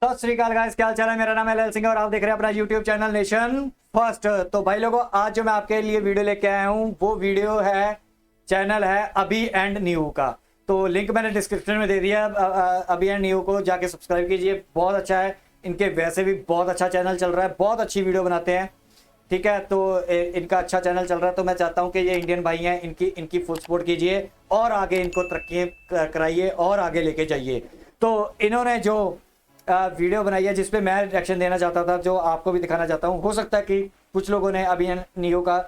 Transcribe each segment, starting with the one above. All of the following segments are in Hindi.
सत श्री अकाल गाइस, क्या हाल चाल है। मेरा नाम है ललित सिंह और आप देख रहे हैं अपना यूट्यूब चैनल नेशन फर्स्ट। तो भाई लोगों, आज जो मैं आपके लिए वीडियो लेके आया हूँ वो वीडियो है, चैनल है अभी एंड न्यू का। तो लिंक मैंने डिस्क्रिप्शन में दे दिया। अभी एंड न्यू को जाके सब्सक्राइब कीजिए, बहुत अच्छा है। इनके वैसे भी बहुत अच्छा चैनल चल रहा है, बहुत अच्छी वीडियो बनाते हैं, ठीक है। तो इनका अच्छा चैनल चल रहा है, तो मैं चाहता हूँ कि ये इंडियन भाई हैं, इनकी फुल सपोर्ट कीजिए और आगे इनको तरक्की कराइए और आगे लेके जाइए। तो इन्होंने जो वीडियो बनाई है जिसपे मैं रिएक्शन देना चाहता था, जो आपको भी दिखाना चाहता हूँ। हो सकता है कि कुछ लोगों ने अभी नियो का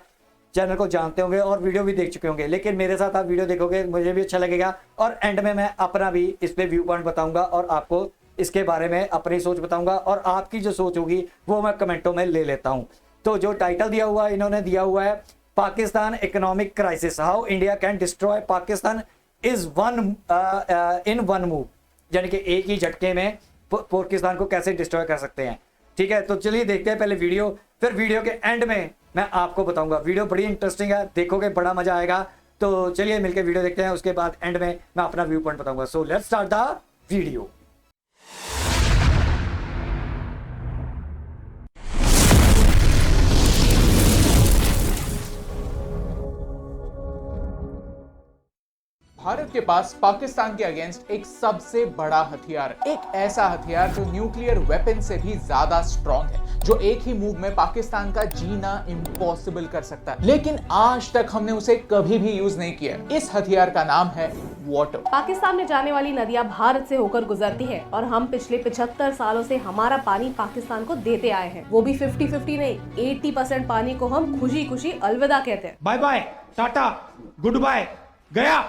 चैनल को जानते होंगे और वीडियो भी देख चुके होंगे, लेकिन मेरे साथ आप वीडियो देखोगे मुझे भी अच्छा लगेगा और एंड में मैं अपना भी इस पे व्यू पॉइंट बताऊंगा और आपको इसके बारे में अपनी सोच बताऊंगा और आपकी जो सोच होगी वो मैं कमेंटों में ले लेता हूँ। तो जो टाइटल दिया हुआ है, इन्होंने दिया हुआ है Pakistan economic crisis, how India can destroy Pakistan is in one move, यानी कि एक ही झटके में पाकिस्तान को कैसे डिस्ट्रॉय कर सकते हैं, ठीक है। तो चलिए देखते हैं पहले वीडियो, फिर वीडियो के एंड में मैं आपको बताऊंगा। वीडियो बड़ी इंटरेस्टिंग है, देखोगे बड़ा मजा आएगा। तो चलिए मिलकर वीडियो देखते हैं, उसके बाद एंड में मैं अपना व्यू पॉइंट बताऊंगा। So let's start the video. Bharat के पास पाकिस्तान के अगेंस्ट एक सबसे बड़ा हथियार है, एक ऐसा हथियार जो न्यूक्लियर वेपन से भी ज्यादा स्ट्रॉन्ग है, जो एक ही मूव में पाकिस्तान का जीना इम्पॉसिबल कर सकता है। लेकिन आज तक हमने उसे कभी भी यूज नहीं किया। इस हथियार का नाम है वाटर। पाकिस्तान में जाने वाली नदियां भारत से होकर गुजरती है और हम पिछले 75 सालों से हमारा पानी पाकिस्तान को देते आए हैं। वो भी 50-50 नहीं, 80% पानी को हम खुशी खुशी अलविदा कहते हैं। Bye bye, tata, goodbye, गया।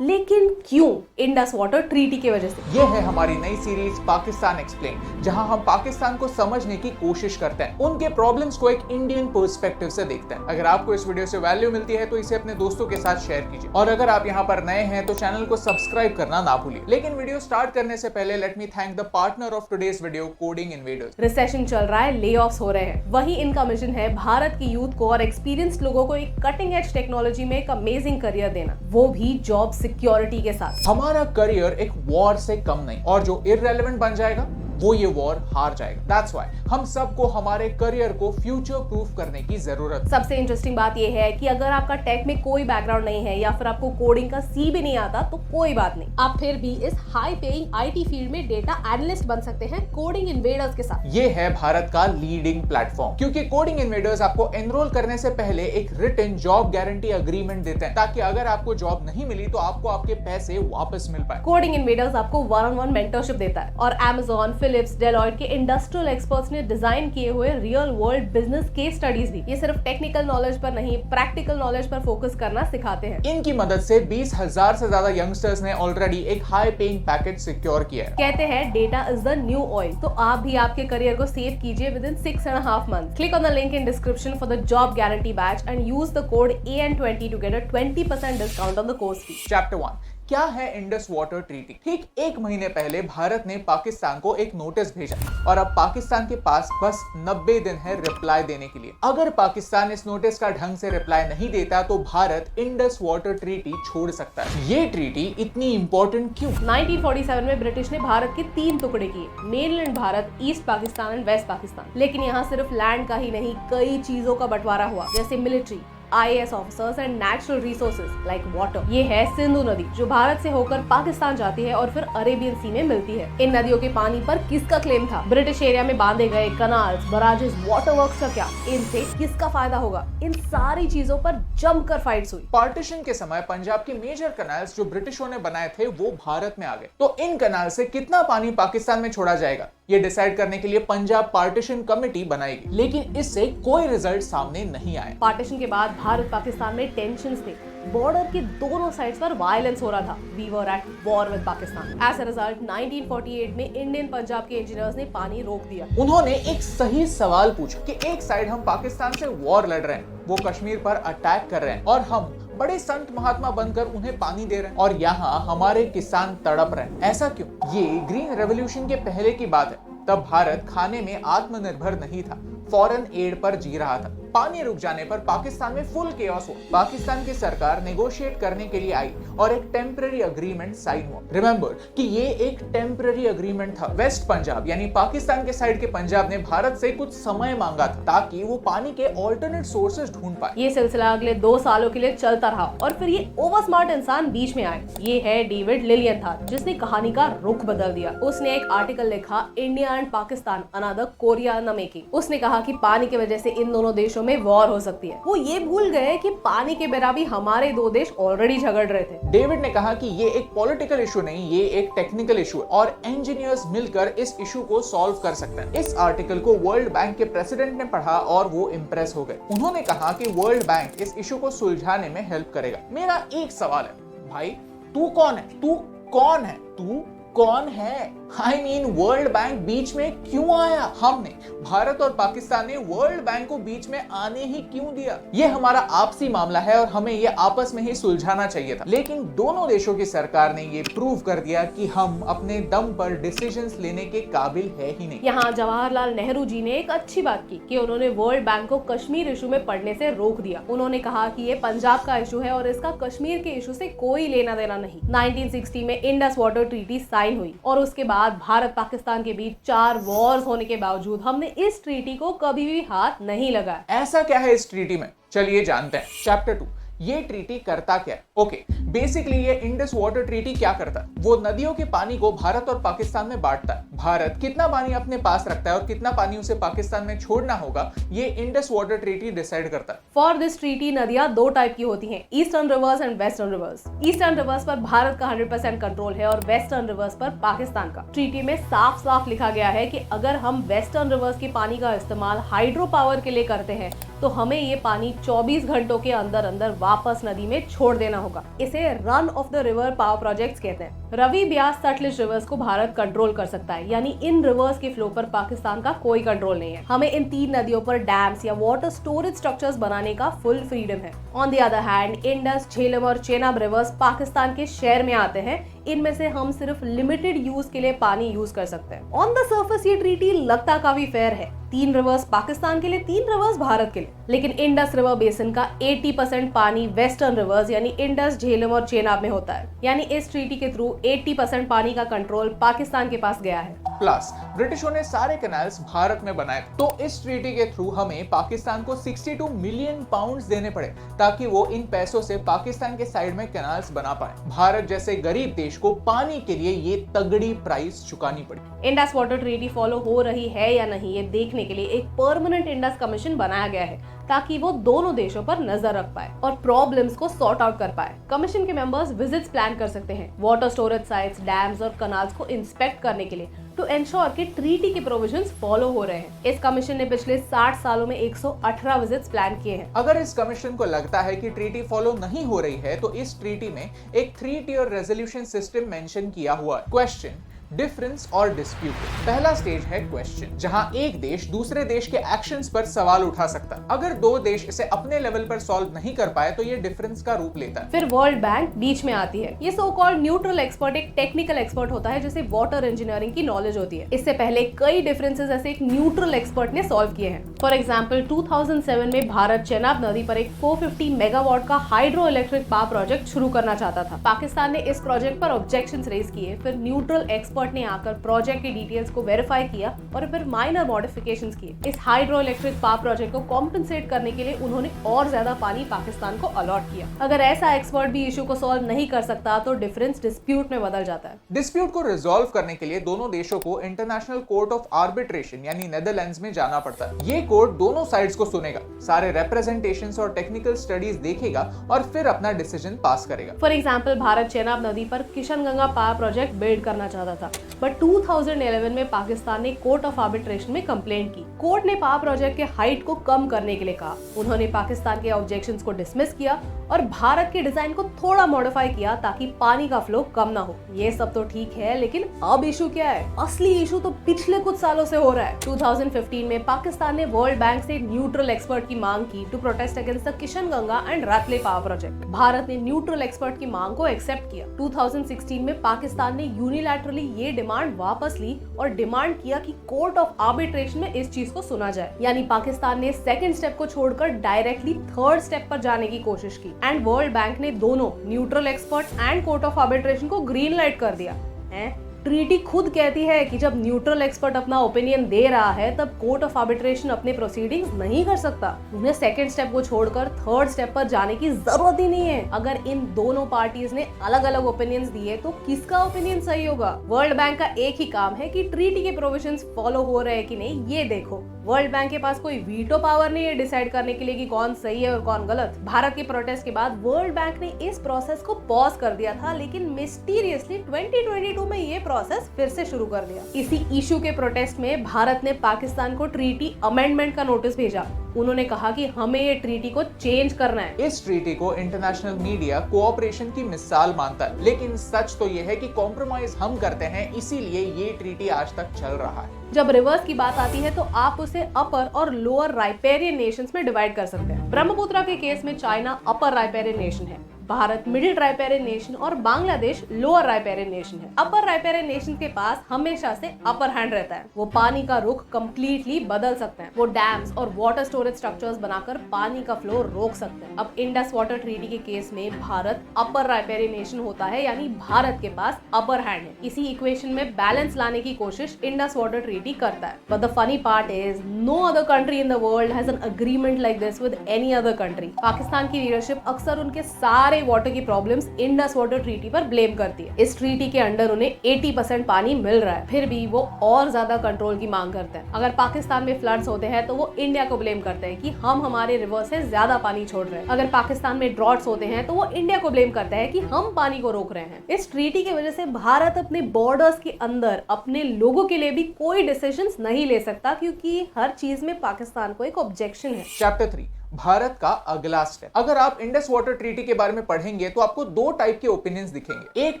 लेकिन क्यों? इंडस वाटर ट्रीटी की वजह से। ये है हमारी नई सीरीज पाकिस्तान एक्सप्लेन, जहां हम पाकिस्तान को समझने की कोशिश करते हैं, उनके प्रॉब्लम्स को एक इंडियन पर्सपेक्टिव से देखते हैं। अगर आपको इस वीडियो से वैल्यू मिलती है तो इसे अपने दोस्तों के साथ शेयर कीजिए और अगर आप यहाँ पर नए हैं तो चैनल को सब्सक्राइब करना ना भूलिए। लेकिन वीडियो स्टार्ट करने से पहले let me thank the partner of today's video, coding invaders. Recession चल रहा है, ले ऑफ्स हो रहे हैं, वही इनका मिशन है भारत की यूथ को और एक्सपीरियंस्ड लोगों को एक कटिंग एज टेक्नोलॉजी में एक अमेजिंग करियर देना, वो भी जॉब सिक्योरिटी के साथ। हमारा करियर एक वॉर से कम नहीं, और जो इररेलेवेंट बन जाएगा वो ये वॉर हार जाएगा। That's why हम सबको हमारे करियर को फ्यूचर प्रूफ करने की जरूरत है। सबसे इंटरेस्टिंग बात यह है कि अगर आपका टेक में कोई बैकग्राउंड नहीं है या फिर आपको कोडिंग का सी भी नहीं आता तो कोई बात नहीं, आप फिर भी इस हाई पेइंग आईटी फील्ड में डेटा एनालिस्ट बन सकते हैं कोडिंग इन्वेडर्स के साथ। ये है भारत का लीडिंग प्लेटफॉर्म, क्योंकि कोडिंग इन्वेडर्स आपको एनरोल करने से पहले एक रिटन जॉब गारंटी अग्रीमेंट देते हैं, ताकि अगर आपको जॉब नहीं मिली तो आपको आपके पैसे वापस मिल पाए। कोडिंग इन्वेडर्स आपको 1-on-1 मेंटरशिप देता है और Amazon, फिलिप्स, डेलॉयट के इंडस्ट्रियल एक्सपर्ट्स ने डिजाइन किए हुए real world business case studies भी। ये सिर्फ टेक्निकल नॉलेज पर नहीं, प्रैक्टिकल नॉलेज पर फोकस करना सिखाते हैं। इनकी मदद से 20,000 से ज्यादा यंगस्टर्स ने ऑलरेडी एक हाई पेइंग पैकेज सिक्योर किया है। कहते हैं data is the new oil, तो आप भी आपके करियर को सेव कीजिए with in 6.5 months। Click on the link in description for the job guarantee batch and use the code AN20 to get a 20% discount on the course fee. Chapter 1, क्या है इंडस वाटर ट्रीटी। ठीक एक महीने पहले भारत ने पाकिस्तान को एक नोटिस भेजा और अब पाकिस्तान के पास बस 90 दिन है रिप्लाई देने के लिए। अगर पाकिस्तान इस नोटिस का ढंग से रिप्लाई नहीं देता तो भारत इंडस वाटर ट्रीटी छोड़ सकता है। ये ट्रीटी इतनी इंपॉर्टेंट क्यों? 1947 में ब्रिटिश ने भारत के 3 टुकड़े किए, mainland Bharat, east Pakistan and west Pakistan. लेकिन यहाँ सिर्फ लैंड का ही नहीं, कई चीजों का बंटवारा हुआ, जैसे military, IAS officers and natural resources like water. ये है सिंधु नदी जो भारत से होकर पाकिस्तान जाती है और फिर अरेबियन सी में मिलती है। इन नदियों के पानी पर किसका क्लेम था? ब्रिटिश एरिया में बांधे गए कनाल्स, बराजेस, वाटर वर्क्स का क्या? इनसे किसका फायदा होगा? इन सारी चीजों पर जमकर फाइट्स हुई। पार्टीशन के समय पंजाब के मेजर कनाल्स जो ब्रिटिशों ने बनाए थे वो भारत में आ गए, तो इन कनाल से कितना पानी पाकिस्तान में छोड़ा जाएगा ये डिसाइड करने के लिए पंजाब पार्टीशन कमेटी बनाएगी, लेकिन इससे कोई रिजल्ट सामने नहीं आया। पार्टीशन के बाद भारत पाकिस्तान में टेंशंस थे, बॉर्डर के दोनों साइड्स पर वायलेंस हो रहा था। We were at war with Pakistan. As a result 1948 में इंडियन पंजाब के इंजीनियर्स ने पानी रोक दिया। उन्होंने एक सही सवाल पूछा कि एक साइड हम पाकिस्तान से वॉर लड़ रहे हैं, वो कश्मीर पर अटैक कर रहे हैं और हम बड़े संत महात्मा बनकर उन्हें पानी दे रहे हैं, और यहाँ हमारे किसान तड़प रहे हैं, ऐसा क्यों? ये ग्रीन रेवोल्यूशन के पहले की बात है। तब भारत खाने में आत्मनिर्भर नहीं था, फॉरेन एड पर जी रहा था। पानी रुक जाने पर पाकिस्तान में फुल केओस हुआ। पाकिस्तान की सरकार नेगोशिएट करने के लिए आई और एक टेम्पररी अग्रीमेंट साइन हुआ। रिमेंबर कि ये एक टेम्पररी अग्रीमेंट था। वेस्ट पंजाब यानी पाकिस्तान के साइड के पंजाब ने भारत से कुछ समय मांगा था ताकि वो पानी के ऑल्टरनेट सोर्सेज ढूंढ पाए। ये सिलसिला अगले 2 सालों के लिए चलता रहा और फिर ये ओवर स्मार्ट इंसान बीच में आए। ये है डेविड लिलियनथाल, जिसने कहानी का रुख बदल दिया। उसने एक आर्टिकल लिखा, India and Pakistan another Korea in the making. उसने कहा कि पानी की वजह से इन दोनों देशों में वॉर हो सकती है। वो ये भूल गए कि पानी के बिना भी हमारे 2 देश ऑलरेडी झगड़ रहे थे। डेविड ने कहा कि ये एक पॉलिटिकल इशू नहीं, ये एक टेक्निकल इशू है और इंजीनियर्स मिलकर इस इशू को सॉल्व कर सकते हैं। इस आर्टिकल को वर्ल्ड बैंक के प्रेसिडेंट ने पढ़ा और वो इम्प्रेस हो गए। उन्होंने कहा कि वर्ल्ड बैंक इस इशू को सुलझाने में हेल्प करेगा। मेरा एक सवाल है, भाई तू कौन है? तू कौन है? तू कौन है? I mean, वर्ल्ड बैंक बीच में क्यों आया? हमने, भारत और पाकिस्तान ने वर्ल्ड बैंक को बीच में आने ही क्यों दिया? ये हमारा आपसी मामला है और हमें ये आपस में ही सुलझाना चाहिए था। लेकिन दोनों देशों की सरकार ने ये प्रूव कर दिया कि हम अपने दम पर डिसीजंस लेने के काबिल है ही नहीं। यहाँ जवाहरलाल नेहरू जी ने एक अच्छी बात की कि उन्होंने वर्ल्ड बैंक को कश्मीर इशू में पढ़ने से रोक दिया। उन्होंने कहा कि ये पंजाब का इशू है और इसका कश्मीर के इशू से कोई लेना देना नहीं। 1960 में इंडस वाटर ट्रीटी साइन हुई और उसके बाद भारत पाकिस्तान के बीच 4 वॉर्स होने के बावजूद हमने इस ट्रीटी को कभी भी हाथ नहीं लगाया। ऐसा क्या है इस ट्रीटी में? चलिए जानते हैं। चैप्टर 2, ये ट्रीटी करता क्या है? ओके, बेसिकली ये इंडस वाटर ट्रीटी क्या करता है? वो नदियों के पानी को भारत और पाकिस्तान में बांटता है। भारत कितना पानी अपने पास रखता है और कितना पानी उसे पाकिस्तान में छोड़ना होगा, ये इंडस वाटर ट्रीटी डिसाइड करता है। फॉर दिस ट्रीटी नदियां 2 टाइप की होती हैं, eastern reverse and western rivers. Eastern reverse पर भारत का 100% कंट्रोल है और वेस्टर्न रिवर्स पर पाकिस्तान का। ट्रीटी में साफ साफ लिखा गया है कि अगर हम वेस्टर्न रिवर्स के पानी का इस्तेमाल हाइड्रो पावर के लिए करते हैं तो हमें ये पानी 24 घंटों के अंदर अंदर वापस नदी में छोड़ देना होगा। इसे run of the river power projects कहते हैं। रवि, ब्यास, सतलुज रिवर्स को भारत कंट्रोल कर सकता है, यानी इन रिवर्स के फ्लो पर पाकिस्तान का कोई कंट्रोल नहीं है। हमें इन 3 नदियों पर डैम्स या वाटर स्टोरेज स्ट्रक्चर्स बनाने का फुल फ्रीडम है। On the other hand, Indus, Jhelum और चेनाब रिवर्स पाकिस्तान के शेयर में आते हैं। इनमें से हम सिर्फ लिमिटेड यूज के लिए पानी यूज कर सकते हैं। ऑन द सर्फेस ये ट्रीटी लगता काफी फेयर है, 3 रिवर्स पाकिस्तान के लिए, 3 रिवर्स भारत के लिए। लेकिन इंडस रिवर बेसिन का 80% पानी वेस्टर्न रिवर्स यानी इंडस, झेलम और चेनाब में होता है। यानी इस ट्रीटी के थ्रू 80% पानी का कंट्रोल पाकिस्तान के पास गया है। प्लस ब्रिटिशों ने सारे कैनाल्स भारत में बनाए, तो इस ट्रीटी के थ्रू हमें पाकिस्तान को 62 मिलियन पाउंड्स देने पड़े ताकि वो इन पैसों से पाकिस्तान के साइड में कैनाल्स बना पाए। भारत जैसे गरीब देश को पानी के लिए ये तगड़ी प्राइस चुकानी पड़ी। इंडस वाटर ट्रीटी फॉलो हो रही है या नहीं ये देखने के लिए एक परमानेंट इंडस कमीशन बनाया गया है ताकि वो दोनों देशों पर नजर रख पाए और प्रॉब्लम्स को सॉर्ट आउट कर पाए। कमीशन के मेंबर्स विजिट्स प्लान कर सकते हैं वाटर स्टोरेज साइट्स, डैम्स और कनाल्स को इंस्पेक्ट करने के लिए टू एंश्योर कि ट्रीटी के प्रोविजंस फॉलो हो रहे हैं। इस कमीशन ने पिछले 60 सालों में 118 विजिट्स प्लान किए हैं। अगर इस कमीशन को लगता है कि ट्रीटी फॉलो नहीं हो रही है तो इस ट्रीटी में एक 3 टियर रेजोल्यूशन सिस्टम मेंशन किया हुआ है। क्वेश्चन, डिफरेंस और डिस्प्यूट। पहला स्टेज है क्वेश्चन, जहां एक देश दूसरे देश के एक्शंस पर सवाल उठा सकता है। अगर 2 देश इसे अपने लेवल पर सॉल्व नहीं कर पाए तो ये डिफरेंस का रूप लेता है। फिर वर्ल्ड बैंक बीच में आती है। ये सो कॉल्ड न्यूट्रल एक्सपर्ट एक टेक्निकल एक्सपर्ट होता है जिसे वाटर इंजीनियरिंग की नॉलेज होती है। इससे पहले कई डिफरेंसेस ऐसे एक न्यूट्रल एक्सपर्ट ने सॉल्व किए हैं। फॉर एग्जाम्पल 2007 में भारत चेनाब नदी पर एक 450 मेगावाट का हाइड्रो इलेक्ट्रिक पावर प्रोजेक्ट शुरू करना चाहता था। पाकिस्तान ने इस प्रोजेक्ट पर ऑब्जेक्शंस रेज किए। फिर न्यूट्रल एक्सपर्ट ने आकर प्रोजेक्ट की डिटेल्स को वेरीफाई किया और फिर माइनर मॉडिफिकेशंस किए। इस हाइड्रो इलेक्ट्रिक पावर प्रोजेक्ट को कॉम्पेंसेट करने के लिए उन्होंने और ज्यादा पानी पाकिस्तान को अलॉट किया। अगर ऐसा एक्सपर्ट भी इशू को सॉल्व नहीं कर सकता तो डिफरेंस डिस्प्यूट में बदल जाता है। डिस्प्यूट को रिजॉल्व करने के लिए दोनों देशों को इंटरनेशनल कोर्ट ऑफ आर्बिट्रेशन यानी नेदरलैंड्स में जाना पड़ता है। ये कोर्ट दोनों साइड्स को सुनेगा, सारे रिप्रेजेंटेशंस और टेक्निकल स्टडीज देखेगा और फिर अपना डिसीजन पास करेगा। फॉर एग्जाम्पल भारत चेनाब नदी पर किशनगंगा पावर प्रोजेक्ट बिल्ड करना चाहता था, बट 2011 में पाकिस्तान ने कोर्ट ऑफ आर्बिट्रेशन में कंप्लेंट की। कोर्ट ने पावर प्रोजेक्ट के हाइट को कम करने के लिए कहा। उन्होंने पाकिस्तान के ऑब्जेक्शंस को डिसमिस किया और भारत के डिजाइन को थोड़ा मॉडिफाई किया ताकि पानी का फ्लो कम ना हो। ये सब तो ठीक है, लेकिन अब इशू क्या है? असली इशू तो पिछले कुछ सालों से हो रहा है। 2015 में पाकिस्तान ने वर्ल्ड बैंक से न्यूट्रल एक्सपर्ट की मांग की to protest against the Kishanganga and Ratle power project. Bharat ने न्यूट्रल एक्सपर्ट की मांग को एक्सेप्ट किया। 2016 में पाकिस्तान ने यूनिलैटरली ये डिमांड वापस ली और डिमांड किया कि कोर्ट ऑफ आर्बिट्रेशन में इस चीज को सुना जाए। यानी पाकिस्तान ने सेकंड स्टेप को छोड़कर डायरेक्टली थर्ड स्टेप पर जाने की कोशिश की एंड वर्ल्ड बैंक ने दोनों neutral expert and court of arbitration को ग्रीन लाइट कर दिया है। ट्रीटी खुद कहती है कि जब न्यूट्रल एक्सपर्ट अपना ओपिनियन दे रहा है तब कोर्ट ऑफ आर्बिट्रेशन अपने प्रोसीडिंग्स नहीं कर सकता। उन्हें सेकंड स्टेप को छोड़कर थर्ड स्टेप पर जाने की जरूरत ही नहीं है। अगर इन दोनों पार्टीज ने अलग अलग ओपिनियंस दिए तो किसका ओपिनियन सही होगा? वर्ल्ड बैंक का एक ही काम है कि ट्रीटी के प्रोविजंस फॉलो हो रहे हैं कि नहीं ये देखो। वर्ल्ड बैंक के पास कोई वीटो पावर नहीं है डिसाइड करने के लिए कि कौन सही है और कौन गलत। भारत के प्रोटेस्ट के बाद वर्ल्ड बैंक ने इस प्रोसेस को पॉज कर दिया था, लेकिन मिस्टीरियसली 2022 में ये प्रोसेस फिर से शुरू कर दिया। इसी इशू के प्रोटेस्ट में भारत ने पाकिस्तान को ट्रीटी अमेंडमेंट का नोटिस भेजा। उन्होंने कहा कि हमें ये ट्रीटी को चेंज करना है। इस ट्रीटी को इंटरनेशनल मीडिया कोऑपरेशन की मिसाल मानता है, लेकिन सच तो ये है कि कॉम्प्रोमाइज हम करते हैं, इसीलिए ये ट्रीटी आज तक चल रहा है। जब रिवर्स की बात आती है तो आप उसे अपर और लोअर राइपेरियन नेशंस में डिवाइड कर सकते हैं। ब्रह्मपुत्र के केस में चाइना अपर राइपेरियन नेशन है, भारत मिडिल राइपेरियन नेशन और बांग्लादेश लोअर राइपेरियन नेशन है। अपर राइपेरियन नेशन के पास हमेशा से अपर हैंड रहता है। वो पानी का रुख कम्प्लीटली बदल सकते हैं। वो डैम्स और वाटर स्टोरेज स्ट्रक्चर्स बनाकर पानी का फ्लो रोक सकते हैं। अब इंडस वाटर ट्रीटी के केस में भारत अपर राइपेरियन नेशन होता है, यानी भारत के पास अपर हैंड है। इसी इक्वेशन में बैलेंस लाने की कोशिश इंडस वाटर ट्रीटी करता है। But the funny part is no other country in the world has an agreement like this with any other country. Pakistan की लीडरशिप अक्सर उनके सारे वाटर की प्रॉब्लम्स इंडस वाटर ट्रीटी पर ब्लेम करती है। इस ट्रीटी के अंडर उन्हें 80% पानी मिल रहा है, फिर भी वो और ज्यादा कंट्रोल की मांग करते हैं। अगर पाकिस्तान में फ्लड्स होते हैं तो वो इंडिया को ब्लेम करते हैं कि हम हमारे रिवर से ज्यादा पानी छोड़ रहे हैं। अगर पाकिस्तान में ड्रॉट्स होते हैं तो वो इंडिया को ब्लेम करता है कि हम पानी को रोक रहे हैं। इस ट्रीटी की वजह से भारत अपने बॉर्डर्स के अंदर अपने लोगों के लिए भी कोई डिसीजंस नहीं ले सकता, क्योंकि हर चीज में पाकिस्तान को एक ऑब्जेक्शन है। चैप्टर 3 भारत का अगला स्टेप। अगर आप इंडस वाटर ट्रीटी के बारे में पढ़ेंगे तो आपको दो टाइप के ओपिनियंस दिखेंगे। एक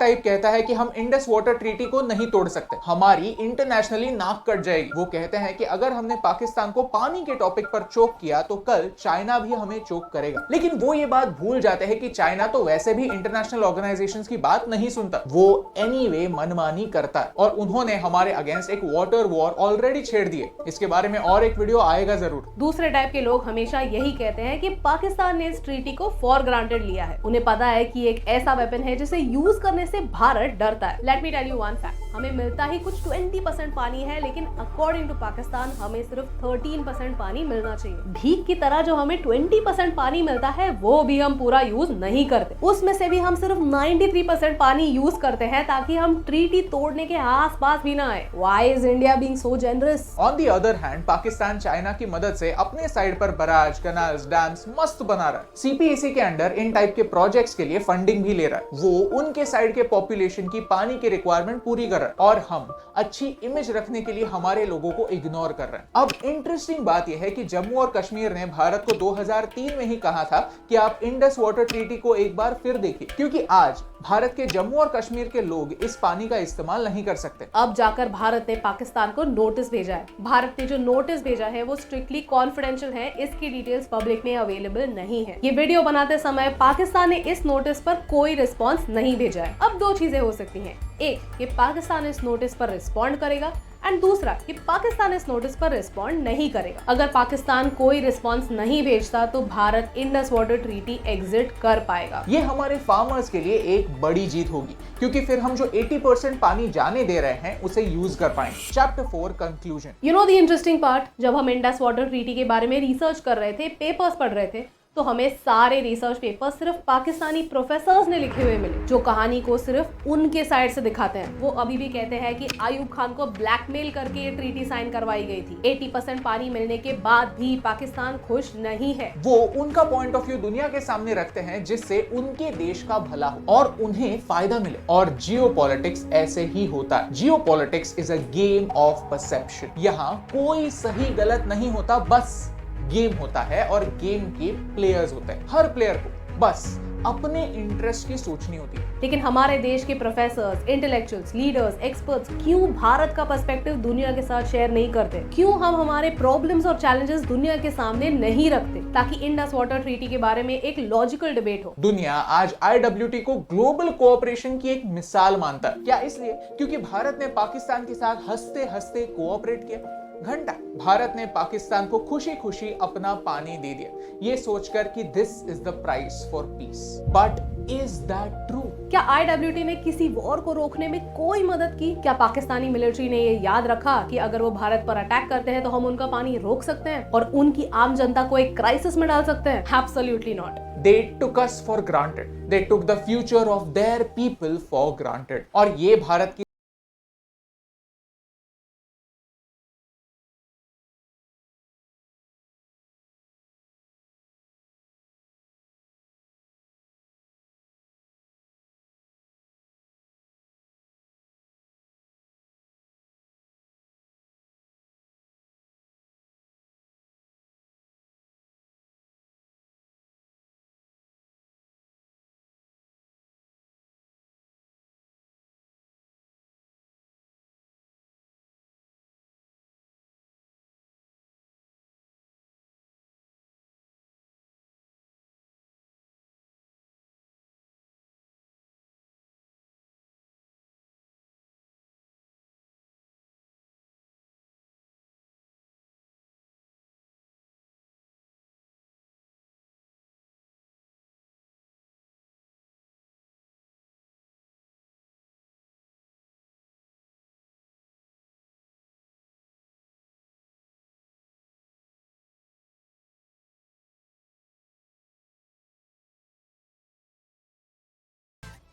टाइप कहता है कि हम इंडस वाटर ट्रीटी को नहीं तोड़ सकते, हमारी इंटरनेशनली नाक कट जाएगी। वो कहते हैं कि अगर हमने पाकिस्तान को पानी के टॉपिक पर चोक किया तो कल चाइना भी हमें चोक करेगा। लेकिन वो ये बात भूल जाते हैं कि चाइना तो वैसे भी इंटरनेशनल ऑर्गेनाइजेशंस की बात नहीं सुनता, वो एनीवे मनमानी करता है और उन्होंने हमारे अगेंस्ट एक वाटर वॉर ऑलरेडी छेड़ दिए। इसके बारे में और एक वीडियो आएगा जरूर। दूसरे टाइप के लोग हमेशा यही कहते हैं कि पाकिस्तान ने इस ट्रीटी को फॉर ग्रांटेड लिया है। उन्हें पता है कि एक ऐसा वेपन है जिसे यूज करने से भारत डरता है। Let me tell you one fact, हमें मिलता ही कुछ 20% पानी है, लेकिन अकॉर्डिंग टू पाकिस्तान हमें सिर्फ 13% पानी मिलना चाहिए। भीख की तरह जो हमें 20% पानी मिलता है वो भी हम पूरा यूज नहीं करते। उसमें से भी हम सिर्फ 93% पानी यूज करते हैं ताकि हम ट्रीटी तोड़ने के आस पास भी ना आए। Why is India being so generous? On the other hand Pakistan China की मदद से अपने साइड पर बराज, कैनाल्स, डैम्स मस्त बना रहा है। सीपीईसी के अंडर इन टाइप के प्रोजेक्ट्स के लिए फंडिंग भी ले रहा है। वो उनके साइड के पॉपुलेशन की पानी की रिक्वायरमेंट पूरी कर रहा है और हम अच्छी इमेज रखने के लिए हमारे लोगों को इग्नोर कर रहे हैं। अब इंटरेस्टिंग बात यह है कि जम्मू और कश्मीर ने भारत को 2003 में ही कहा था कि आप इंडस वाटर ट्रीटी को एक बार फिर देखिए, क्योंकि आज भारत के जम्मू और कश्मीर के लोग इस पानी का इस्तेमाल नहीं कर सकते। अब जाकर भारत ने पाकिस्तान को नोटिस भेजा है। भारत ने जो नोटिस भेजा है वो स्ट्रिक्टली कॉन्फिडेंशियल है, इसकी डिटेल्स पब्लिक में अवेलेबल नहीं है। ये वीडियो बनाते समय पाकिस्तान ने इस नोटिस पर कोई रिस्पॉन्स नहीं भेजा है। अब दो चीजें हो सकती हैं, एक कि पाकिस्तान इस नोटिस पर रिस्पॉन्ड करेगा एंड दूसरा कि पाकिस्तान इस नोटिस पर रिस्पॉन्ड नहीं करेगा। अगर पाकिस्तान कोई रिस्पॉन्स नहीं भेजता तो Bharat Indus water treaty exit कर पाएगा। ये हमारे फार्मर्स के लिए एक बड़ी जीत होगी, क्योंकि फिर हम जो 80% पानी जाने दे रहे हैं उसे यूज कर पाएंगे। Chapter 4 conclusion. You know the interesting part, जब हम इंडस वाटर ट्रीटी के बारे में रिसर्च कर रहे थे, पेपर्स पढ़ रहे थे, तो हमें सारे रिसर्च पेपर सिर्फ पाकिस्तानी प्रोफेसर्स ने लिखे हुए मिले, जो कहानी को सिर्फ उनके साइड से दिखाते हैं। वो अभी भी कहते हैं कि आयूब खान को ब्लैकमेल करके ये ट्रीटी साइन करवाई गई थी। 80% पानी मिलने के बाद भी पाकिस्तान खुश नहीं है। वो उनका पॉइंट ऑफ व्यू दुनिया के सामने रखते हैं जिससे उनके देश का भला हो और उन्हें फायदा मिले। और जियोपॉलिटिक्स ऐसे ही होता है। Geopolitics is a game of perception. यहाँ कोई सही गलत नहीं होता, बस गेम होता है और गेम के प्लेयर्स होते हैं। हर प्लेयर को बस अपने इंटरेस्ट की सोचनी होती है। लेकिन हमारे देश के प्रोफेसर्स, इंटेलेक्चुअल्स, लीडर्स, एक्सपर्ट्स क्यों भारत का पर्सपेक्टिव दुनिया के साथ शेयर नहीं करते? क्यों हम हमारे प्रॉब्लम्स और चैलेंजेस दुनिया के सामने नहीं रखते ताकि इंडस वाटर ट्रीटी के बारे में एक लॉजिकल डिबेट हो? दुनिया आज IWT को ग्लोबल कोऑपरेशन की एक मिसाल मानता है। क्या इसलिए क्योंकि भारत ने पाकिस्तान के साथ हंसते हंसते कोऑपरेट किया? घंटा भारत ने पाकिस्तान को खुशी खुशी अपना पानी दे दिया, ये सोचकर कि this is the price for piece. But is that true? क्या IWT ने किसी वॉर को रोकने में कोई मदद की? क्या पाकिस्तानी मिलिट्री ने ये याद रखा कि अगर वो भारत पर अटैक करते हैं तो हम उनका पानी रोक सकते हैं और उनकी आम जनता को एक क्राइसिस में डाल सकते हैं? Absolutely not. They took us for granted. They took the future of their people for granted. और ये भारत की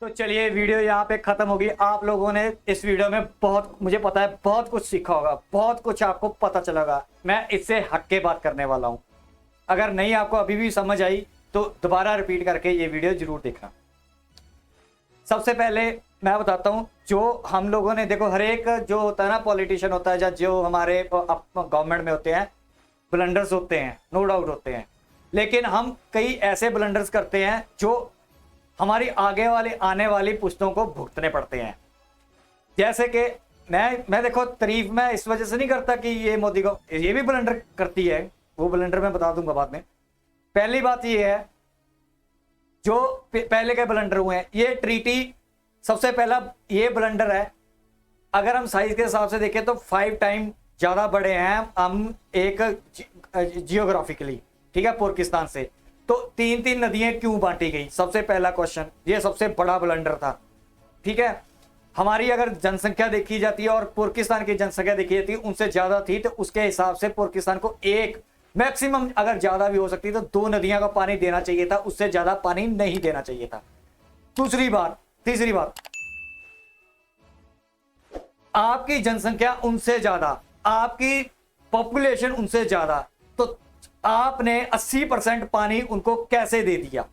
तो चलिए वीडियो यहाँ पे खत्म होगी। आप लोगों ने इस वीडियो में बहुत, मुझे पता है बहुत कुछ सीखा होगा, बहुत कुछ आपको पता चला होगा। मैं इससे हट के बात करने वाला हूँ। अगर नहीं आपको अभी भी समझ आई तो दोबारा रिपीट करके ये वीडियो जरूर देखना। सबसे पहले मैं बताता हूँ, जो हम लोगों ने देखो, हर एक जो होता है ना पॉलिटिशियन होता है या जो हमारे गवर्नमेंट में होते हैं, ब्लंडर्स होते हैं, नो डाउट होते हैं। लेकिन हम कई ऐसे ब्लंडर्स करते हैं जो हमारी आने वाली पुश्तों को भुगतने पड़ते हैं। जैसे कि मैं देखो तारीफ मैं इस वजह से नहीं करता कि ये मोदी को, ये भी ब्लंडर करती है, वो ब्लंडर मैं बता दूंगा बाद में। पहली बात ये है, जो पहले के ब्लंडर हुए हैं, ये ट्रीटी सबसे पहला ये ब्लंडर है। अगर हम साइज के हिसाब से देखें तो 5 टाइम ज्यादा बड़े हैं हम एक जियोग्राफिकली, ठीक है, पाकिस्तान से। तो 3-3 नदियां क्यों बांटी गई? सबसे पहला क्वेश्चन, ये सबसे बड़ा ब्लंडर था, ठीक है। हमारी अगर जनसंख्या देखी जाती है और पाकिस्तान की जनसंख्या देखी जाती है उनसे ज्यादा थी, तो उसके हिसाब से पाकिस्तान को एक मैक्सिमम, अगर ज्यादा भी हो सकती तो 2 नदियां का पानी देना चाहिए था, उससे ज्यादा पानी नहीं देना चाहिए था। तीसरी बात, आपकी जनसंख्या उनसे ज्यादा, आपकी पॉपुलेशन उनसे ज्यादा, तो आपने 80% पानी उनको कैसे दे दिया?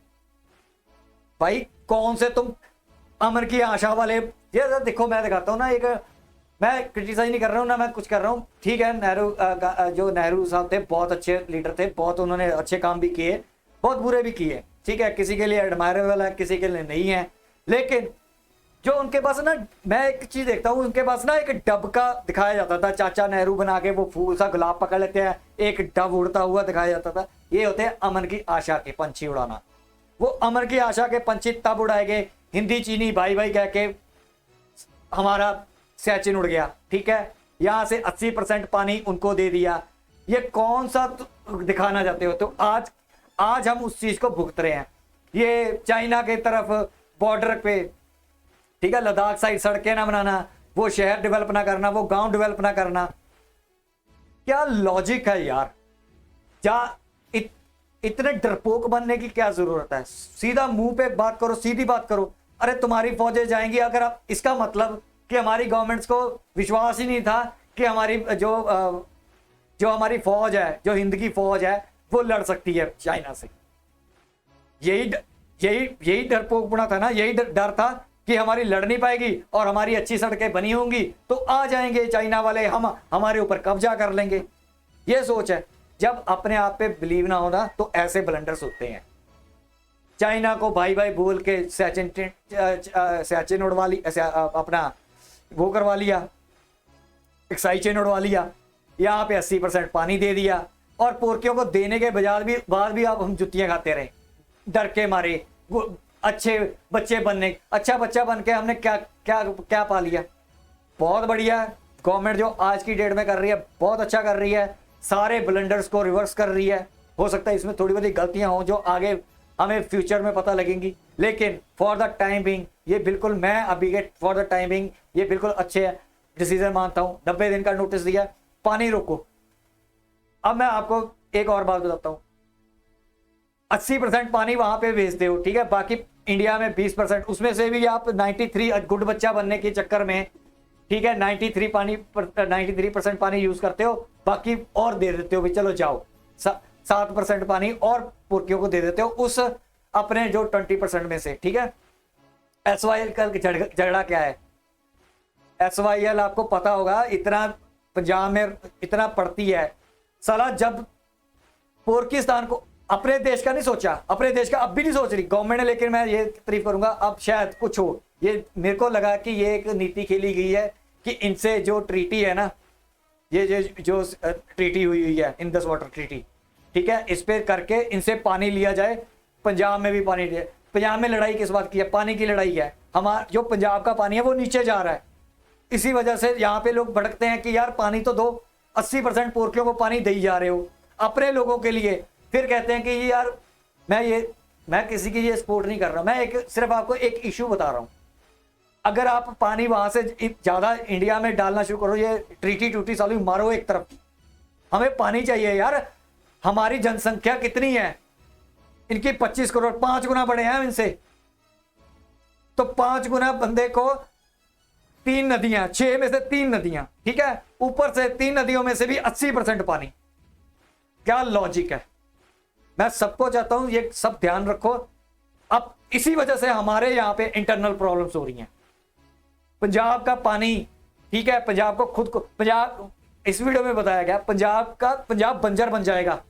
भाई कौन से तुम अमर की आशा वाले? ये देखो मैं दिखाता हूं ना, एक मैं क्रिटिसाइज नहीं कर रहा हूं ना, मैं कुछ कर रहा हूं, ठीक है। जो नेहरू साहब थे बहुत अच्छे लीडर थे, बहुत उन्होंने अच्छे काम भी किए, बहुत बुरे भी किए, ठीक है। किसी के लिए एडमायरेबल है, किसी के लिए नहीं है। लेकिन जो उनके पास ना, मैं एक चीज देखता हूँ, उनके पास ना एक डब का दिखाया जाता था, चाचा नेहरू बना के वो फूल सा गुलाब पकड़ लेते हैं, एक डब उड़ता हुआ दिखाया जाता था। ये होते हैं अमन की आशा के पंछी उड़ाना। वो अमन की आशा के पंछी तब उड़ाएंगे हिंदी चीनी भाई भाई कह के हमारा सैचिन उड़ गया, ठीक है। यहां से 80% पानी उनको दे दिया। ये कौन सा दिखाना चाहते हो? तो आज हम उस चीज को भुगत रहे हैं। ये चाइना के तरफ बॉर्डर पे, ठीक है, लद्दाख साइड सड़कें ना बनाना, वो शहर डेवलप ना करना, वो गांव डेवलप ना करना, क्या लॉजिक है यार? इतने डरपोक बनने की क्या जरूरत है? सीधा मुंह पे बात करो, सीधी बात करो। अरे तुम्हारी फौजें जाएंगी, अगर आप, इसका मतलब कि हमारी गवर्नमेंट्स को विश्वास ही नहीं था कि हमारी जो हमारी फौज है, जो हिंद की फौज है, वो लड़ सकती है चाइना से। यही डरपोकपना था ना, यही डर था कि हमारी लड़ नहीं पाएगी और हमारी अच्छी सड़कें बनी होंगी तो आ जाएंगे चाइना वाले, हम हमारे ऊपर कब्जा कर लेंगे। ये सोच है। जब अपने आप पे बिलीव ना होना तो ऐसे ब्लंडर्स होते हैं। चाइना को भाई भाई बोल के सचिन उड़वा अपना वो करवा लिया, एक्साइज चेन उड़वा लिया, यहाँ पे 80% पानी दे दिया, और पोर्कियों को देने के बाद भी आप हम जुतियां खाते रहे डर के मारे। अच्छे बच्चे बनने, अच्छा बच्चा बन के हमने क्या क्या क्या पा लिया। बहुत बढ़िया गवर्नमेंट जो आज की डेट में कर रही है, बहुत अच्छा कर रही है, सारे ब्लंडर्स को रिवर्स कर रही है। हो सकता है इसमें थोड़ी बहुत गलतियां हों जो आगे हमें फ्यूचर में पता लगेंगी, लेकिन फॉर द टाइम बिंग ये बिल्कुल, मैं अभी के फॉर द टाइम बिंग ये बिल्कुल अच्छे डिसीजन मानता हूं। 90 दिन का नोटिस दिया, पानी रोको। अब मैं आपको एक और बात बताता हूं, 80% पानी वहां पे भेजते हो, ठीक है, बाकी इंडिया में 20%, उसमें से भी आप 93 गुड बच्चा बनने के चक्कर में, ठीक है, 93% पानी यूज करते हो, बाकी और दे देते हो भी चलो जाओ, 7% पानी और पुर्कियों को दे देते हो उस अपने जो 20% में से, ठीक है। SYL का झगड़ा क्या है? SYL आपको पता होगा, इतना पंजाब में इतना पड़ती है साला, जब पाकिस्तान को अपने देश का नहीं सोचा, अपने देश का अब भी नहीं सोच रही गवर्नमेंट ने, लेकिन मैं ये तारीफ करूंगा अब शायद कुछ हो। ये मेरे को लगा कि ये एक नीति खेली गई है कि इनसे जो ट्रीटी है ना, ये जो ट्रीटी हुई है इंडस वाटर ट्रीटी, ठीक है, इस पे करके इनसे पानी लिया जाए, पंजाब में भी पानी लिया। पंजाब में लड़ाई किस बात की है? पानी की लड़ाई है। हमारा जो पंजाब का पानी है वो नीचे जा रहा है, इसी वजह से यहाँ पे लोग भड़कते हैं कि यार पानी तो दो, 80% पोर्कियों को पानी दे ही जा रहे हो अपने लोगों के लिए, फिर कहते हैं कि यार मैं किसी की ये सपोर्ट नहीं कर रहा, मैं सिर्फ आपको एक इशू बता रहा हूं। अगर आप पानी वहां से ज्यादा इंडिया में डालना शुरू करो, ये ट्रीटी टूटी सालू मारो एक तरफ, हमें पानी चाहिए यार। हमारी जनसंख्या कितनी है? इनकी 25 करोड़, 5 गुना बड़े हैं इनसे, तो 5 गुना बंदे को 3 नदियां, 6 में से 3 नदियां, ठीक है, ऊपर से 3 नदियों में से भी 80% पानी। क्या लॉजिक है? मैं सबको चाहता हूं ये सब ध्यान रखो। अब इसी वजह से हमारे यहां पे इंटरनल प्रॉब्लम्स हो रही हैं। पंजाब का पानी, ठीक है, पंजाब को खुद को, पंजाब इस वीडियो में बताया गया पंजाब बंजर बन जाएगा,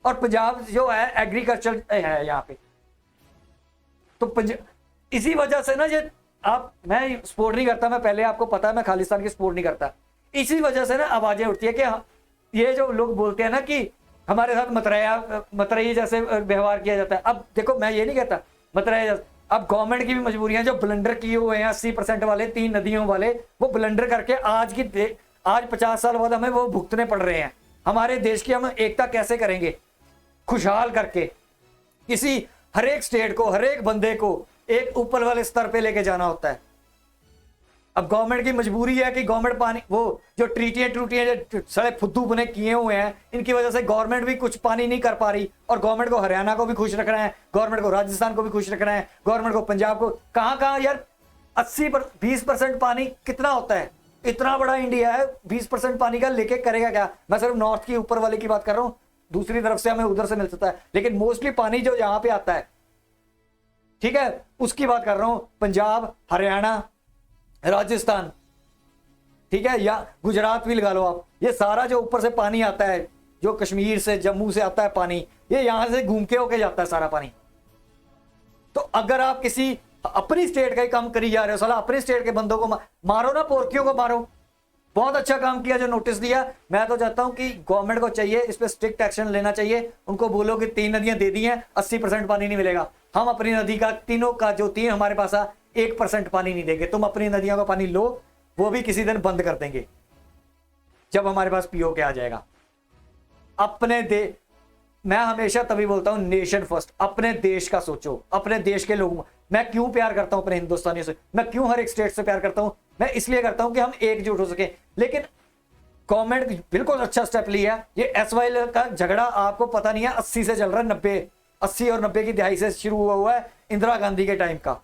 और पंजाब जो है एग्रीकल्चर है यहाँ पे, तो इसी वजह से ना ये मैं सपोर्ट नहीं करता, मैं पहले आपको पता है मैं खालिस्तान की सपोर्ट नहीं करता, इसी वजह से ना आवाजें उठती है कि ये जो लोग बोलते हैं ना कि हमारे साथ मतरई जैसे व्यवहार किया जाता है। अब देखो मैं ये नहीं कहता मतरई, अब गवर्नमेंट की भी मजबूरियां, जो ब्लंडर किए हुए हैं 80% वाले 3 नदियों वाले, वो ब्लंडर करके आज 50 साल बाद हमें वो भुगतने पड़ रहे हैं। हमारे देश की हम एकता कैसे करेंगे खुशहाल करके? हर एक स्टेट को, हर एक बंदे को एक ऊपर वाले स्तर पे लेके जाना होता है। अब गवर्नमेंट की मजबूरी है कि गवर्नमेंट पानी, वो जो ट्रीटियां जो सारे फुद्दू बने किए हुए हैं, इनकी वजह से गवर्नमेंट भी कुछ पानी नहीं कर पा रही, और गवर्नमेंट को हरियाणा को भी खुश रखना है, गवर्नमेंट को राजस्थान को भी खुश रखना है, गवर्नमेंट को पंजाब को, कहां यार 20% पानी कितना होता है? इतना बड़ा इंडिया है, 20% पानी का लेके करेगा क्या? मैं सिर्फ नॉर्थ की ऊपर वाले की बात कर रहा हूं, दूसरी तरफ से हमें उधर से मिल सकता है, लेकिन मोस्टली पानी जो यहां पे आता है, ठीक है, उसकी बात कर रहा हूं। पंजाब, हरियाणा, राजस्थान, ठीक है, या गुजरात भी लगा लो आप, ये सारा जो ऊपर से पानी आता है, जो कश्मीर से, जम्मू से आता है पानी, ये यहां से घूम के होके जाता है सारा पानी। तो अगर आप किसी अपनी स्टेट का ही काम करी जा रहे हो, साला अपनी स्टेट के बंदों को मारो ना, पोर्कियों को मारो। बहुत अच्छा काम किया जो नोटिस दिया। मैं तो चाहता हूं कि गवर्नमेंट को चाहिए इस पे स्ट्रिक्ट एक्शन लेना चाहिए, उनको बोलो कि 3 नदियां दे दी हैं, 80% पानी नहीं मिलेगा, हम अपनी नदी का तीनों का जो 3 हमारे पास 1% पानी नहीं देंगे, तुम अपनी नदियों का पानी लो, वो भी किसी दिन बंद कर देंगे जब हमारे पास पीओके आ जाएगा। मैं हमेशा तभी बोलता हूं नेशन फर्स्ट, अपने देश का सोचो, अपने देश के लोगों। मैं क्यों प्यार करता हूं अपने हिंदुस्तानियों से, मैं क्यों हर एक स्टेट से प्यार करता हूं, मैं इसलिए करता हूं कि हम एकजुट हो सके। लेकिन गवर्नमेंट बिल्कुल अच्छा स्टेप लिया। ये SYL का झगड़ा आपको पता नहीं है 80 से चल रहा है, 80 और 90 की दहाई से शुरू हुआ है, इंदिरा गांधी के टाइम का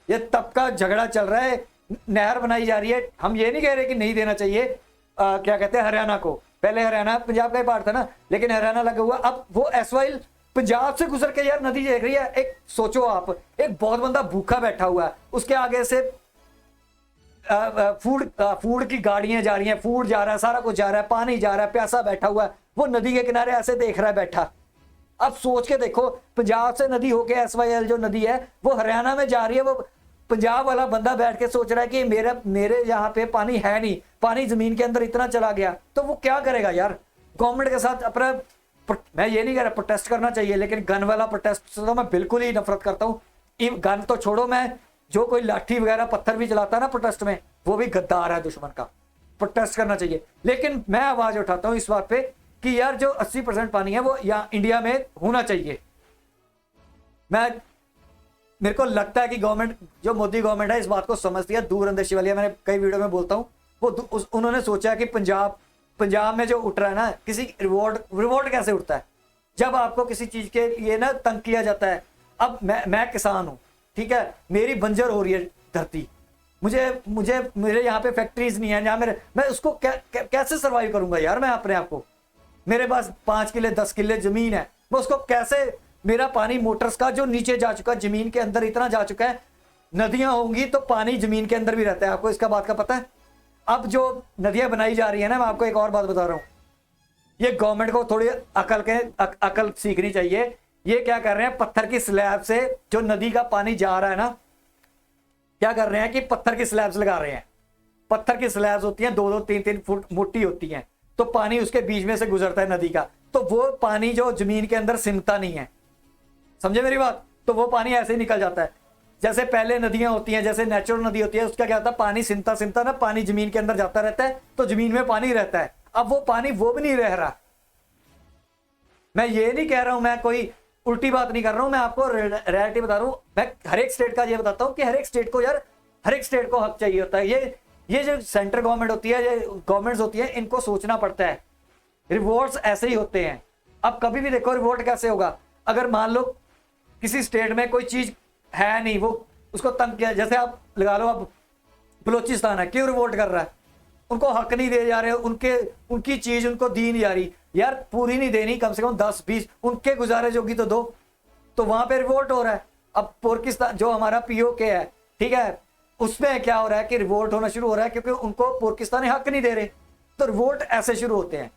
ये तब का झगड़ा चल रहा है। नहर बनाई जा रही है, हम ये नहीं कह रहे कि नहीं देना चाहिए, क्या कहते हैं, हरियाणा को, पहले हरियाणा पंजाब का ही पार्ट था ना, लेकिन हरियाणा लगा हुआ, अब वो SYL पंजाब से गुजर के यार नदी देख रही है। एक सोचो आप, एक बहुत बंदा भूखा बैठा हुआ है, उसके आगे से फूड की गाड़ियां जा रही हैं, फूड जा रहा है, सारा कुछ जा रहा है, पानी जा रहा है, प्यासा बैठा हुआ है, वो नदी के किनारे ऐसे देख रहा है बैठा, अब सोच के देखो, पंजाब से नदी होके SYL जो नदी है वो हरियाणा में जा रही है, वो पंजाब वाला बंदा बैठ के सोच रहा है कि मेरे यहाँ पे पानी है नहीं, पानी जमीन के अंदर इतना चला गया, तो वो क्या करेगा यार। गवर्नमेंट के साथ अपना, मैं ये नहीं कह रहा प्रोटेस्ट करना चाहिए, लेकिन गन वाला प्रोटेस्ट से तो मैं बिल्कुल ही नफरत करता हूँ। गन तो छोड़ो, मैं जो कोई लाठी वगैरह पत्थर भी चलाता है ना प्रोटेस्ट में, वो भी गद्दार है, दुश्मन का। प्रोटेस्ट करना चाहिए, लेकिन मैं आवाज उठाता हूँ इस बात पे कि यार जो 80% पानी है वो यहाँ इंडिया में होना चाहिए। मेरे को लगता है कि गवर्नमेंट, जो मोदी गवर्नमेंट है, इस बात को समझती है, दूरअंदेशी वाली है। मैंने कई वीडियो में बोलता हूँ, वो उन्होंने सोचा कि पंजाब में जो उठ रहा है ना, किसी रिवोल्ट कैसे उठता है जब आपको किसी चीज के लिए ना तंग किया जाता है। अब मैं किसान हूँ, ठीक है, मेरी बंजर हो रही है धरती, मुझे मेरे यहाँ पे फैक्ट्रीज नहीं है, यहाँ मैं उसको कैसे सर्वाइव करूंगा यार मैं अपने आप को। मेरे पास 5 किले 10 किले जमीन है, मैं उसको कैसे, मेरा पानी मोटर्स का जो नीचे जा चुका है, जमीन के अंदर इतना जा चुका है, नदियां होंगी तो पानी जमीन के अंदर भी रहता है, आपको इसका बात का पता है। अब जो नदियां बनाई जा रही है ना, मैं आपको एक और बात बता रहा हूं, ये गवर्नमेंट को थोड़ी अकल सीखनी चाहिए। ये क्या कर रहे हैं, पत्थर की स्लैब से जो नदी का पानी जा रहा है ना, क्या कर रहे हैं कि पत्थर की स्लैब्स लगा रहे हैं। पत्थर की स्लैब्स होती हैं 2-2 3-3 फुट मोटी होती हैं, तो पानी उसके बीच में से गुजरता है नदी का, तो वो पानी जो जमीन के अंदर सिमटता नहीं है, समझे मेरी बात। तो वो पानी ऐसे ही निकल जाता है। जैसे पहले नदियां होती हैं, जैसे नेचुरल नदी होती है, उसका क्या होता है, पानी सिमटा ना, पानी जमीन के अंदर जाता रहता है, तो जमीन में पानी रहता है। अब वो पानी वो भी नहीं रह रहा। मैं ये नहीं कह रहा हूं, मैं कोई उल्टी बात नहीं कर रहा हूं, मैं आपको रियलिटी बता रहा हूं। मैं हर एक स्टेट का ये बताता हूं कि हर एक स्टेट को यार, हर एक स्टेट को हक चाहिए होता है। ये जो सेंट्रल गवर्नमेंट होती है, ये गवर्नमेंट्स होती है, इनको सोचना पड़ता है। रिवोल्ट्स ऐसे ही होते हैं। अब कभी भी देखो रिवोल्ट कैसे होगा, अगर मान लो किसी स्टेट में कोई चीज है नहीं, वो उसको तंग किया, जैसे आप लगा लो अब बलोचिस्तान है, क्यों रिवोल्ट कर रहा है, उनको हक नहीं दे जा रहे, उनकी चीज उनको दी नहीं जा रही यार, पूरी नहीं देनी, कम से कम 10-20 उनके गुजारे जोगी तो दो, तो वहां पे रिवोल्ट हो रहा है। अब पाकिस्तान जो हमारा POK है, ठीक है, उसमें क्या हो रहा है कि रिवोल्ट होना शुरू हो रहा है, क्योंकि उनको पाकिस्तानी हक नहीं दे रहे, तो रिवोल्ट ऐसे शुरू होते हैं।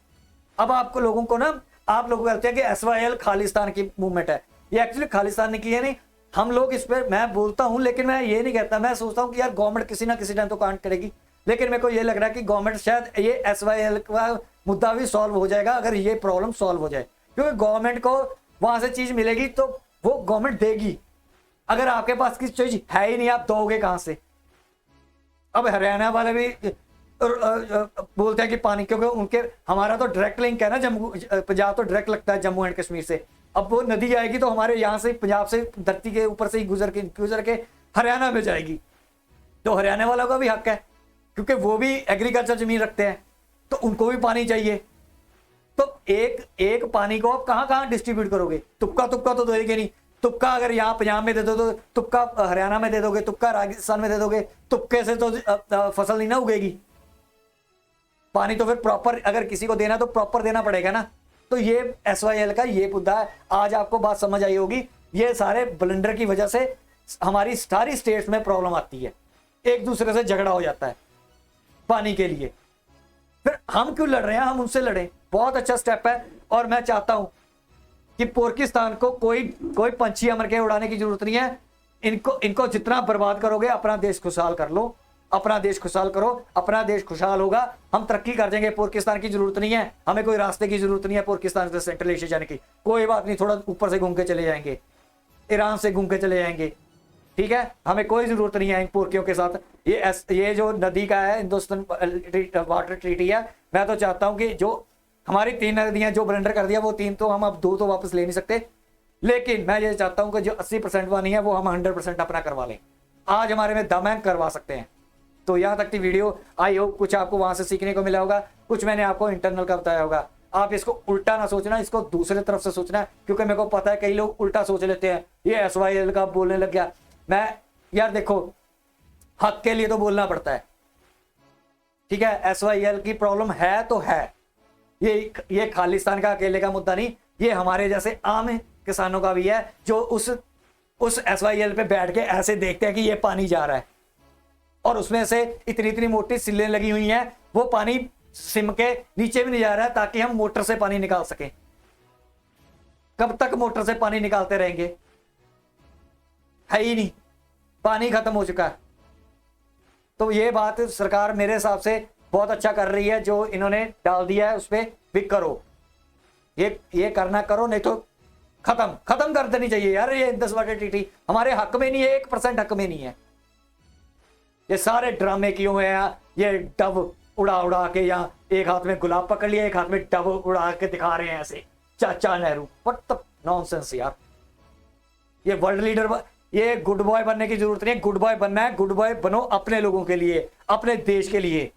अब आपको लोगों को ना, आप लोग कहते हैं कि SYL खालिस्तान की मूवमेंट है, ये एक्चुअली खालिस्तान ने की है नहीं, हम लोग इस पर, मैं बोलता हूं, लेकिन मैं ये नहीं कहता, मैं सोचता हूं कि यार गवर्नमेंट किसी ना किसी टाइम तो कांट करेगी, लेकिन मेरे को ये लग रहा है कि गवर्नमेंट शायद ये SYL का मुद्दा भी सॉल्व हो जाएगा अगर ये प्रॉब्लम सॉल्व हो जाए, क्योंकि गवर्नमेंट को वहां से चीज मिलेगी तो वो गवर्नमेंट देगी। अगर आपके पास किसी चीज है ही नहीं, आप दोगे कहां से। अब हरियाणा वाले भी बोलते हैं कि पानी, क्योंकि उनके, हमारा तो डायरेक्ट लिंक है ना, जम्मू पंजाब तो डायरेक्ट लगता है जम्मू एंड कश्मीर से। अब वो नदी आएगी तो हमारे यहाँ से, पंजाब से, धरती के ऊपर से ही गुजर के हरियाणा में जाएगी, तो हरियाणा वालों का भी हक है, क्योंकि वो भी एग्रीकल्चर जमीन रखते हैं, तो उनको भी पानी चाहिए। तो एक पानी को आप कहां डिस्ट्रीब्यूट करोगे, तुक्का तो दोगे नहीं। तुक्का अगर यहाँ पंजाब में दे दो तो तुक्का हरियाणा में दे दोगे, तुक्का राजस्थान में दे दोगे, तुक्के से तो फसल नहीं ना उगेगी। पानी तो फिर प्रॉपर, अगर किसी को देना तो प्रॉपर देना पड़ेगा ना। तो ये SYL का ये मुद्दा है। आज आपको बात समझ आई होगी, ये सारे ब्लंडर की वजह से हमारी सारी स्टेट्स में प्रॉब्लम आती है, एक दूसरे से झगड़ा हो जाता है पानी के लिए। फिर हम क्यों लड़ रहे हैं, हम उनसे लड़े, बहुत अच्छा स्टेप है। और मैं चाहता हूं कि पाकिस्तान को कोई पंछी अमर के उड़ाने की जरूरत नहीं है। इनको जितना बर्बाद करोगे, अपना देश खुशहाल कर लो, अपना देश खुशहाल करो, अपना देश खुशहाल होगा, हम तरक्की कर जाएंगे। पाकिस्तान की जरूरत नहीं है, हमें कोई रास्ते की जरूरत नहीं है पाकिस्तान से सेंट्रल एशिया जाने की, कोई बात नहीं, थोड़ा ऊपर से घूम के चले जाएंगे, ईरान से घूम के चले जाएंगे, ठीक है, हमें कोई जरूरत नहीं है इन पोर्कियों के साथ। ये जो नदी का है, हिंदुस्तान वाटर ट्रीटी है, मैं तो चाहता हूं कि जो हमारी 3 नदियां जो ब्लेंडर कर दिया, वो 3 तो हम अब 2 तो वापस ले नहीं सकते, लेकिन मैं ये चाहता हूं कि जो 80% वाली है वो हम 100% अपना करवा लें। आज हमारे में दम है, करवा सकते हैं। तो यहाँ तक की वीडियो, आई होप कुछ आपको वहां से सीखने को मिला होगा, कुछ मैंने आपको इंटरनल का बताया होगा। आप इसको उल्टा ना सोचना, इसको दूसरे तरफ से सोचना, क्योंकि मेरे को पता है कई लोग उल्टा सोच लेते हैं, ये SYL का बोलने लग गया। मैं यार देखो, हक के लिए तो बोलना पड़ता है, ठीक है। SYL की प्रॉब्लम है तो है, ये खालिस्तान का अकेले का मुद्दा नहीं, ये हमारे जैसे आम किसानों का भी है, जो उस SYL पे बैठ के ऐसे देखते हैं कि ये पानी जा रहा है और उसमें से इतनी मोटी सिल्लें लगी हुई हैं, वो पानी सिम के नीचे भी नहीं जा रहा है ताकि हम मोटर से पानी निकाल सकें, कब तक मोटर से पानी निकालते रहेंगे? है ही नहीं, पानी खत्म हो चुका है। तो ये बात सरकार मेरे हिसाब से बहुत अच्छा कर रही है, जो इन्होंने डाल दिया है उस पर भी करो, ये करना करो, नहीं तो खत्म कर देनी चाहिए यार। ये 10/tt हमारे हक में नहीं है, 1% हक में नहीं है। ये सारे ड्रामे क्यों है? ये डब उड़ा के, या एक हाथ में गुलाब पकड़ लिया, एक हाथ में डब उड़ा के दिखा रहे हैं ऐसे, चाचा नेहरू। व्हाट द नॉनसेंस यार। ये वर्ल्ड लीडर, ये गुड बॉय बनने की जरूरत नहीं है। गुड बॉय बनना है, गुड बॉय बनो अपने लोगों के लिए, अपने देश के लिए,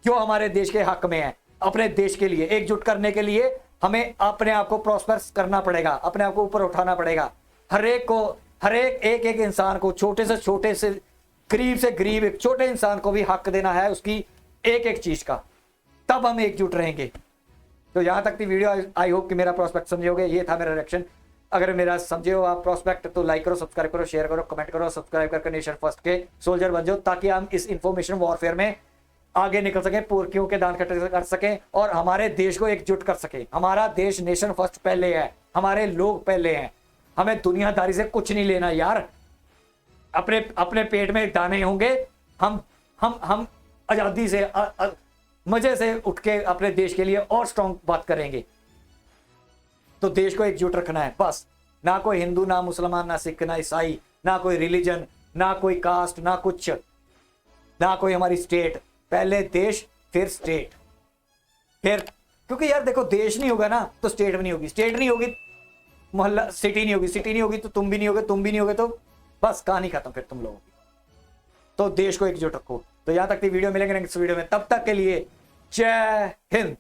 जो हमारे देश के हक में है। अपने देश के लिए एकजुट करने के लिए हमें अपने आप को प्रॉस्पर करना पड़ेगा, अपने आप को ऊपर उठाना पड़ेगा। हर एक इंसान को, छोटे से गरीब एक छोटे इंसान को भी हक देना है उसकी एक चीज का, तब हम एकजुट रहेंगे। तो यहां तक थी वीडियो। आई होप कि मेरा प्रोस्पेक्ट समझोगे। ये था मेरा रिएक्शन। अगर मेरा समझे हो आप प्रोस्पेक्ट तो लाइक करो, सब्सक्राइब करो, शेयर करो, कमेंट करो, सब्सक्राइब करके नेशन फर्स्ट के सोल्जर बन जाओ, ताकि हम इस इंफॉर्मेशन वॉरफेयर में आगे निकल सके, पुरखियों के दान इकट्ठे कर सके और हमारे देश को एकजुट कर सके। हमारा देश नेशन फर्स्ट पहले है, हमारे लोग पहले हैं। हमें दुनियादारी से कुछ नहीं लेना यार। अपने पेट में दाने होंगे, हम आजादी से मजे से उठ के अपने देश के लिए और स्ट्रॉन्ग बात करेंगे। तो देश को एकजुट रखना है बस। ना कोई हिंदू, ना मुसलमान, ना सिख, ना ईसाई, ना कोई रिलीजन, ना कोई कास्ट, ना कुछ, ना कोई हमारी स्टेट। पहले देश फिर स्टेट, फिर, क्योंकि यार देखो, देश नहीं होगा ना तो स्टेट भी नहीं होगी, स्टेट नहीं होगी मोहल्ला, सिटी नहीं होगी, सिटी नहीं होगी तो तुम भी नहीं होगे, तुम भी नहीं होगे तो बस कहानी खत्म फिर तुम लोगों की। तो देश को एकजुट रखो। तो यहां तक थी वीडियो, मिलेंगे नेक्स्ट वीडियो में। तब तक के लिए जय हिंद।